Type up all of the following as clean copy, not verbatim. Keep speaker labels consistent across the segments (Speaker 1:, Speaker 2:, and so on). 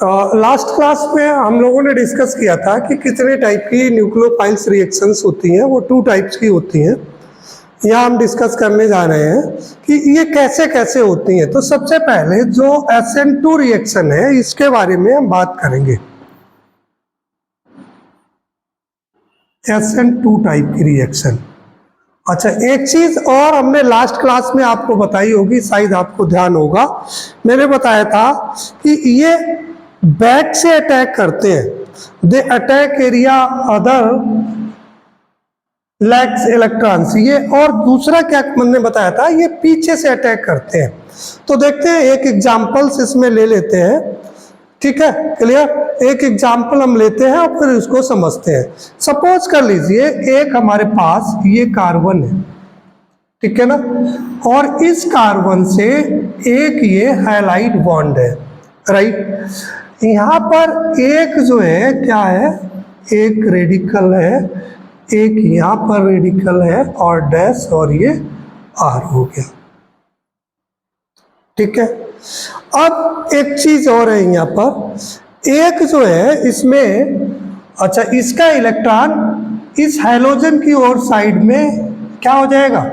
Speaker 1: Last class में हम लोगों ने डिस्कस किया था कि कितने टाइप की न्यूक्लियोफाइल्स रिएक्शंस होती हैं। वो 2 टाइप्स की होती हैं। यहाँ हम डिस्कस करने जा रहे हैं कि ये कैसे कैसे होती हैं। तो सबसे पहले जो SN2 रिएक्शन है इसके बारे में हम बात करेंगे। SN2 टाइप की रिएक्शन। अच्छा, एक चीज और हमने लास्ट क्लास में आपको बताई होगी, शायद आपको ध्यान होगा, मैंने बताया था कि ये बैक से अटैक करते हैं। They attack area other lakhs electrons. ये और दूसरा क्या मैंने बताया था, ये पीछे से अटैक करते हैं। तो देखते हैं, एक एग्जांपल्स इसमें ले लेते हैं। ठीक है, क्लियर। एक एग्जाम्पल हम लेते हैं और फिर इसको समझते हैं। सपोज कर लीजिए एक हमारे पास ये कार्बन है, ठीक है ना, और इस कार्बन से एक ये हैलाइड बॉन्ड है, राइट। यहाँ पर एक जो है क्या है, एक रेडिकल है, एक यहाँ पर रेडिकल है और डैश, और ये आर हो गया, ठीक है। अब एक चीज और है यहाँ पर, एक जो है इसमें, अच्छा, इसका इलेक्ट्रॉन इस हैलोजन की ओर साइड में क्या हो जाएगा,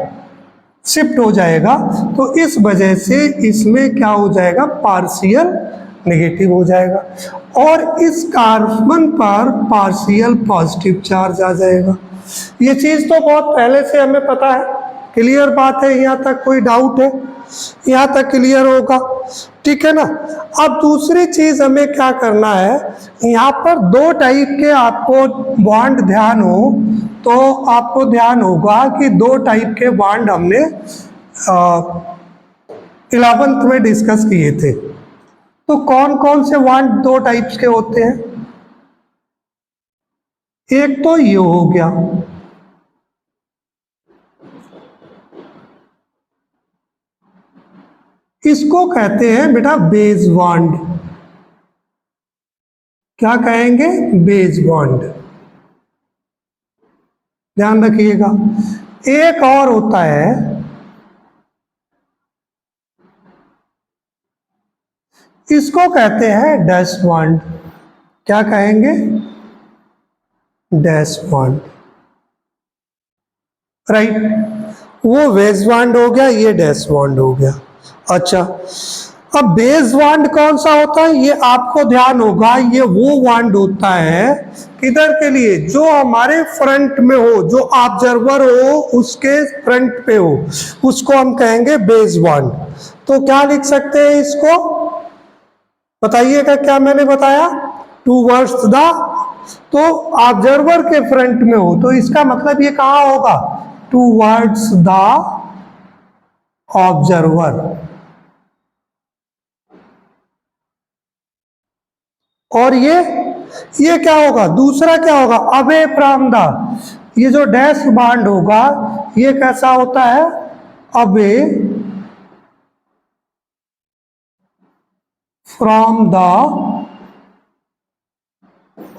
Speaker 1: शिफ्ट हो जाएगा। तो इस वजह से इसमें क्या हो जाएगा, पार्शियल नेगेटिव हो जाएगा, और इस कार्बन पर पार्शियल पॉजिटिव चार्ज आ जाएगा। ये चीज तो बहुत पहले से हमें पता है, क्लियर बात है। यहाँ तक कोई डाउट है? यहाँ तक क्लियर होगा, ठीक है ना। अब दूसरी चीज हमें क्या करना है, यहाँ पर 2 टाइप के आपको बॉन्ड ध्यान हो तो आपको ध्यान होगा कि 2 टाइप के बॉन्ड हमने 11th में डिस्कस किए थे। तो कौन कौन से बॉन्ड 2 टाइप्स के होते हैं? एक तो ये हो गया, इसको कहते हैं बेटा बेस बॉन्ड। क्या कहेंगे? बेस बॉन्ड, ध्यान रखिएगा। एक और होता है, इसको कहते हैं डैश बॉन्ड। क्या कहेंगे? Dash bond, right. वो बेस बॉन्ड हो गया, ये डैश बॉन्ड हो गया। अच्छा, अब बेस बॉन्ड कौन सा होता है, ये आपको ध्यान होगा, ये वो बॉन्ड होता है किधर के लिए, जो हमारे फ्रंट में हो, जो ऑब्जर्वर हो उसके फ्रंट पे हो, उसको हम कहेंगे बेस बॉन्ड। तो क्या लिख सकते हैं इसको, बताइएगा क्या मैंने बताया, टूवर्ड्स द, तो ऑब्जर्वर के फ्रंट में हो तो इसका मतलब ये कहाँ होगा, टूवर्ड्स द ऑब्जर्वर। और ये क्या होगा, दूसरा क्या होगा, अवे फ्रॉम द। ये जो डैश बॉन्ड होगा ये कैसा होता है, away from the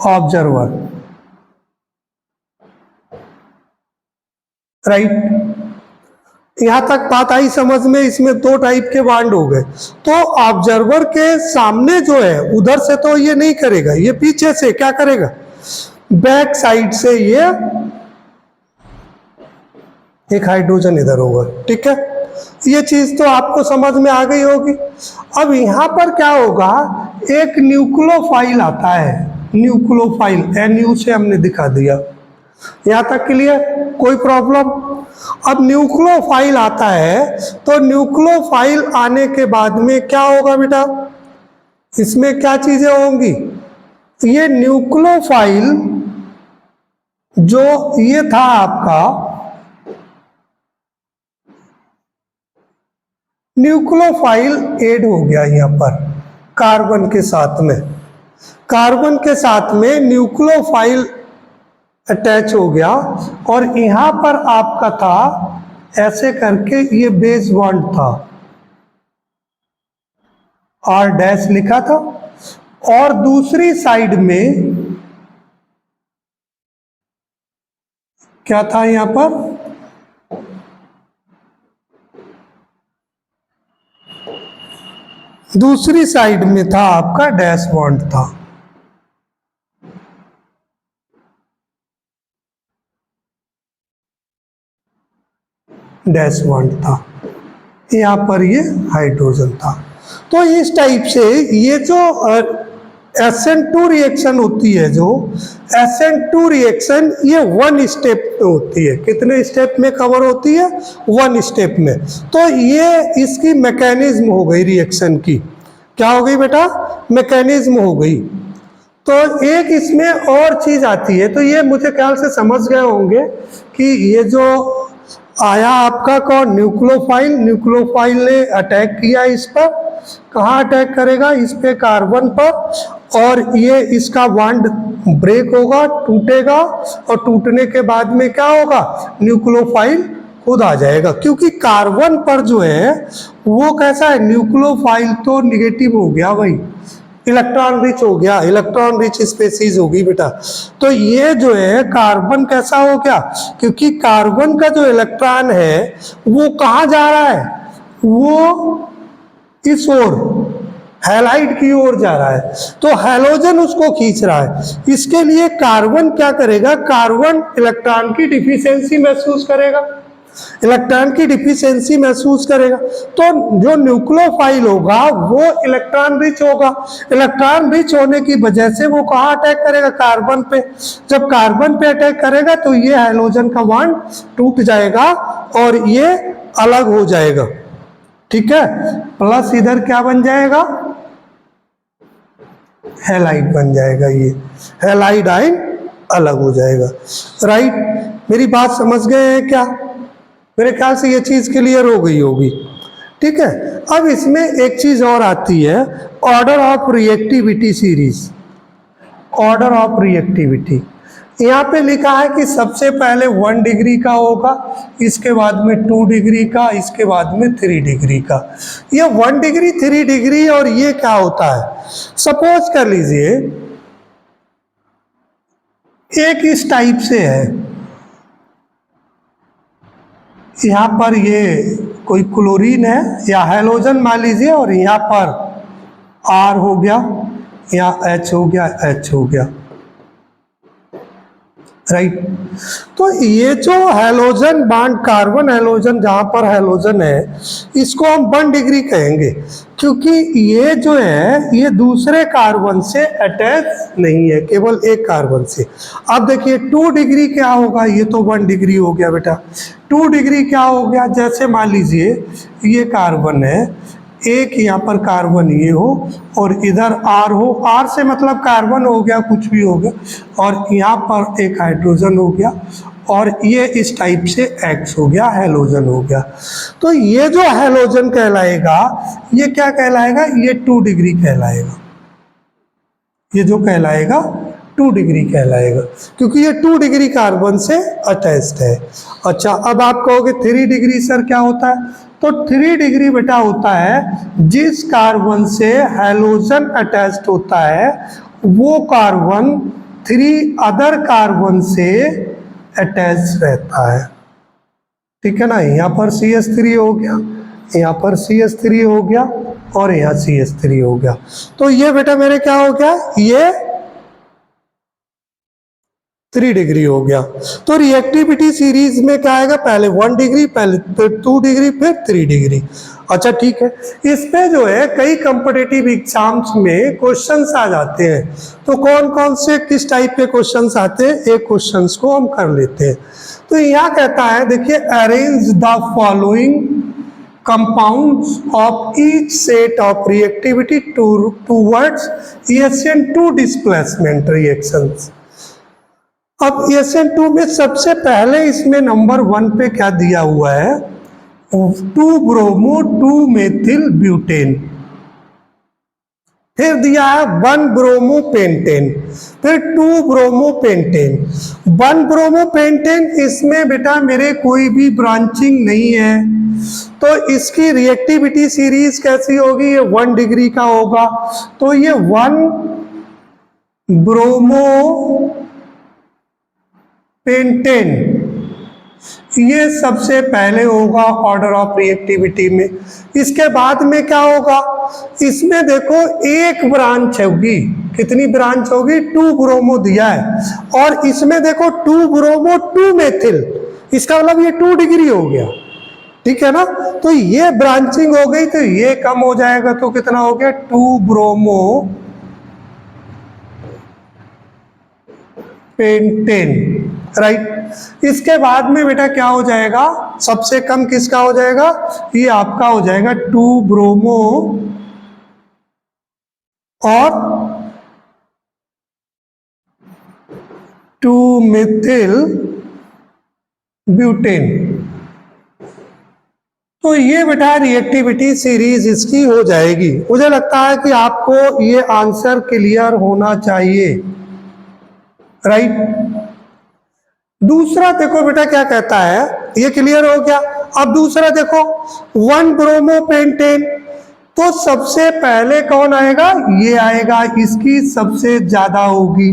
Speaker 1: observer, right. यहां तक बात आई समझ में? इसमें 2 टाइप के बॉन्ड हो गए। तो ऑब्जर्वर के सामने जो है उधर से तो ये नहीं करेगा, ये पीछे से क्या करेगा, बैक साइड से ये एक हाइड्रोजन इधर होगा, ठीक है। ये चीज तो आपको समझ में आ गई होगी। अब यहां पर क्या होगा, एक न्यूक्लियोफाइल आता है, न्यूक्लियोफाइल, NU से हमने दिखा दिया। यहां तक क्लियर, कोई प्रॉब्लम? अब न्यूक्लियोफाइल आता है, तो न्यूक्लियोफाइल आने के बाद में क्या होगा बेटा, इसमें क्या चीजें होंगी, ये न्यूक्लियोफाइल जो ये था आपका, न्यूक्लियोफाइल ऐड हो गया यहां पर कार्बन के साथ में, कार्बन के साथ में न्यूक्लियोफाइल अटैच हो गया, और यहां पर आपका था ऐसे करके ये बेस बॉन्ड था, R डैश लिखा था, और दूसरी साइड में क्या था, यहां पर दूसरी साइड में था आपका डैश बॉन्ड था। डैश बॉन्ड था, यहाँ पर ये हाइड्रोजन था। तो इस टाइप से ये जो SN2 रिएक्शन होती है, जो SN2 रिएक्शन ये 1 स्टेप में होती है। कितने स्टेप में कवर होती है? 1 स्टेप में। तो ये इसकी मैकेनिज्म हो गई रिएक्शन की। क्या हो गई बेटा? मैकेनिज्म हो गई। तो एक इसमें और चीज आती है, तो ये मुझे ख्याल से समझ गए होंगे कि ये जो आया आपका कौन? न्यूक्लियोफाइल। न्यूक्लियोफाइल ने अटैक किया इस पर। कहाँ अटैक करेगा? इस पे कार्बन पर, और ये इसका बॉन्ड ब्रेक होगा, टूटेगा, और टूटने के बाद में क्या होगा? न्यूक्लियोफाइल खुद आ जाएगा। क्योंकि कार्बन पर जो है वो कैसा है? न्यूक्लियोफाइल तो निगेटिव हो गया भाई, इलेक्ट्रॉन रिच हो गया, इलेक्ट्रॉन रिच स्पेसीज होगी बेटा। तो ये जो है कार्बन कैसा हो गया? क्योंकि कार्बन का जो इलेक्ट्रॉन है वो कहाँ जा रहा है? वो इस ओर, हैलाइड की ओर जा रहा है। तो हैलोजन उसको खींच रहा है। इसके लिए कार्बन क्या करेगा? कार्बन इलेक्ट्रॉन की डिफिशियंसी महसूस करेगा, इलेक्ट्रॉन की डिफिशियंसी महसूस करेगा। तो जो न्यूक्लियोफाइल होगा वो इलेक्ट्रॉन रिच होगा। इलेक्ट्रॉन रिच होने की वजह से वो कहाँ अटैक करेगा? कार्बन पे। जब कार्बन पे अटैक करेगा तो ये हाइड्रोजन का बॉन्ड टूट जाएगा और ये अलग हो जाएगा। ठीक है, प्लस इधर क्या बन जाएगा? हैलाइड बन जाएगा। ये हैलाइड आयन अलग हो जाएगा। राइट, मेरी बात समझ गए हैं क्या? मेरे ख्याल से ये चीज क्लियर हो गई होगी। ठीक है, अब इसमें एक चीज और आती है, order of reactivity series. Order of reactivity यहाँ पे लिखा है कि सबसे पहले 1 डिग्री का होगा, इसके बाद में 2 डिग्री का, इसके बाद में 3 डिग्री का। ये 1 डिग्री, 3 डिग्री, और ये क्या होता है? सपोज कर लीजिए एक इस टाइप से है, यहाँ पर ये कोई क्लोरीन है या हैलोजन मान लीजिए, और यहाँ पर R हो गया, यहाँ H हो गया, H हो गया। राइट, तो ये जो हैलोजन बॉन्ड, कार्बन हैलोजन, जहाँ पर हैलोजन है, इसको हम 1 डिग्री कहेंगे, क्योंकि ये जो है ये दूसरे कार्बन से अटैच नहीं है, केवल एक कार्बन से। अब देखिए 2 डिग्री क्या होगा? ये तो 1 डिग्री हो गया बेटा। 2 डिग्री क्या हो गया? जैसे मान लीजिए ये कार्बन है, एक यहाँ पर कार्बन ये हो और इधर R हो, R से मतलब कार्बन हो गया, कुछ भी हो गया, और यहाँ पर एक हाइड्रोजन हो गया, और ये इस टाइप से X हो गया, हैलोजन हो गया। तो ये जो हैलोजन कहलाएगा, ये क्या कहलाएगा? ये 2 डिग्री कहलाएगा। ये जो कहलाएगा 2 डिग्री कहलाएगा, क्योंकि ये 2 डिग्री कार्बन से अटैच्ड है। अच्छा, अब आप कहोगे 3 डिग्री सर क्या होता है? तो 3 डिग्री बेटा होता है जिस कार्बन से हैलोजन अटैच्ड होता है वो कार्बन 3 अदर कार्बन से अटैच रहता है। ठीक है ना? यहाँ पर CH3 हो गया, यहाँ पर CH3 हो गया, और यहाँ CH3 हो गया। तो ये बेटा मेरे क्या हो गया? ये 3 डिग्री हो गया। तो रिएक्टिविटी सीरीज में क्या आएगा? पहले 1 डिग्री, पहले फिर 2 डिग्री, फिर 3 डिग्री। अच्छा ठीक है, इस पे जो है कई कॉम्पिटिटिव एग्जाम्स में क्वेश्चंस आ जाते हैं। तो कौन कौन से किस टाइप के क्वेश्चंस आते हैं, एक क्वेश्चंस को हम कर लेते हैं। तो यहाँ कहता है, देखिए, arrange the following compounds of each set of reactivity towards SN2 displacement reactions। अब SN2 में सबसे पहले इसमें नंबर 1 पे क्या दिया हुआ है? 2 ब्रोमो 2 मेथिल ब्यूटेन। फिर दिया है 1 ब्रोमो पेंटेन, फिर 2 ब्रोमो पेंटेन। 1 ब्रोमो पेंटेन, इसमें बेटा मेरे कोई भी ब्रांचिंग नहीं है, तो इसकी रिएक्टिविटी सीरीज कैसी होगी? ये 1 डिग्री का होगा। तो ये 1 ब्रोमो पेंटेन ये सबसे पहले होगा ऑर्डर ऑफ रिएक्टिविटी में। इसके बाद में क्या होगा, इसमें देखो एक ब्रांच होगी, कितनी ब्रांच होगी, 2 ब्रोमो दिया है, और इसमें देखो 2 ब्रोमो 2 मेथिल, इसका मतलब ये 2 डिग्री हो गया, ठीक है ना। तो ये ब्रांचिंग हो गई, तो ये कम हो जाएगा, तो कितना हो गया, 2 ब्रोमो पेंटेन, राइट। इसके बाद में बेटा क्या हो जाएगा, सबसे कम किसका हो जाएगा, ये आपका हो जाएगा 2 ब्रोमो और 2 मिथिल ब्यूटेन। तो ये बेटा रिएक्टिविटी सीरीज इसकी हो जाएगी। मुझे लगता है कि आपको ये आंसर क्लियर होना चाहिए, राइट। दूसरा देखो बेटा क्या कहता है, ये क्लियर हो गया। अब दूसरा देखो 1 ब्रोमो पेंटेन, तो सबसे पहले कौन आएगा, ये आएगा, इसकी सबसे ज्यादा होगी।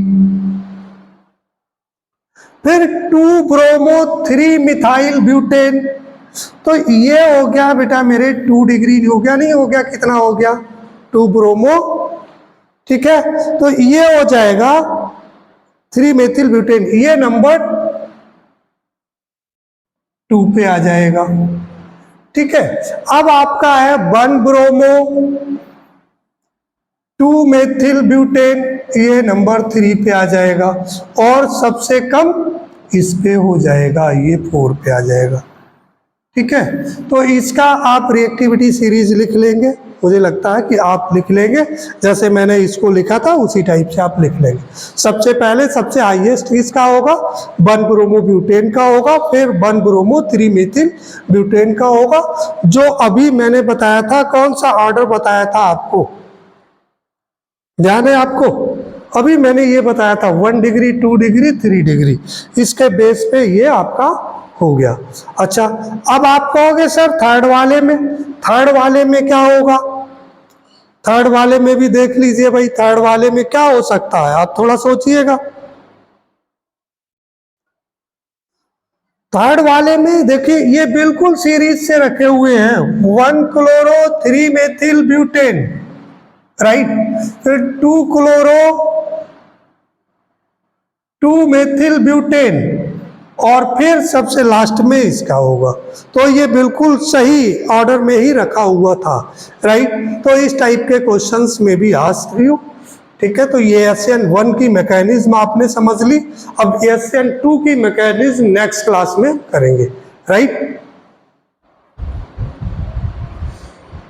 Speaker 1: फिर 2 ब्रोमो 3 मिथाइल ब्यूटेन, तो ये हो गया बेटा मेरे 2 डिग्री हो गया, नहीं हो गया, कितना हो गया, 2 ब्रोमो, ठीक है। तो ये हो जाएगा 3 मेथिल ब्यूटेन, ये नंबर 2 पे आ जाएगा, ठीक है। अब आपका है 1 ब्रोमो 2 मेथिल ब्यूटेन, ये नंबर 3 पे आ जाएगा, और सबसे कम इस पे हो जाएगा, ये 4 पे आ जाएगा, ठीक है। तो इसका आप रिएक्टिविटी सीरीज लिख लेंगे, मुझे लगता है कि आप लिख लेंगे, जैसे मैंने इसको लिखा था उसी टाइप से आप लिख लेंगे। सबसे पहले सबसे हाईएस्ट इसका होगा 1 ब्रोमो ब्यूटेन का होगा, फिर 1 ब्रोमो 3 मेथिल ब्यूटेन का होगा। जो अभी मैंने बताया था, कौन सा ऑर्डर बताया था आपको, ध्यान है आपको, अभी मैंने ये बताया था 1 डिग्री 2 डिग्री 3 डिग्री, इसके बेस पे ये आपका हो गया। अच्छा, अब आप कहोगे सर थर्ड वाले में क्या होगा, थर्ड वाले में भी देख लीजिए भाई, थर्ड वाले में क्या हो सकता है, आप थोड़ा सोचिएगा। थर्ड वाले में देखिए ये बिल्कुल सीरीज से रखे हुए हैं, 1 क्लोरो 3 मेथिल ब्यूटेन, राइट, फिर 2 क्लोरो 2 मेथिल ब्यूटेन, और फिर सबसे लास्ट में इसका होगा। तो ये बिल्कुल सही ऑर्डर में ही रखा हुआ था, राइट। तो इस टाइप के क्वेश्चंस में भी आ सकती हो, ठीक है। तो ये SN1 की मैकेनिज्म आपने समझ ली, अब SN2 की मैकेनिज्म नेक्स्ट क्लास में करेंगे, राइट।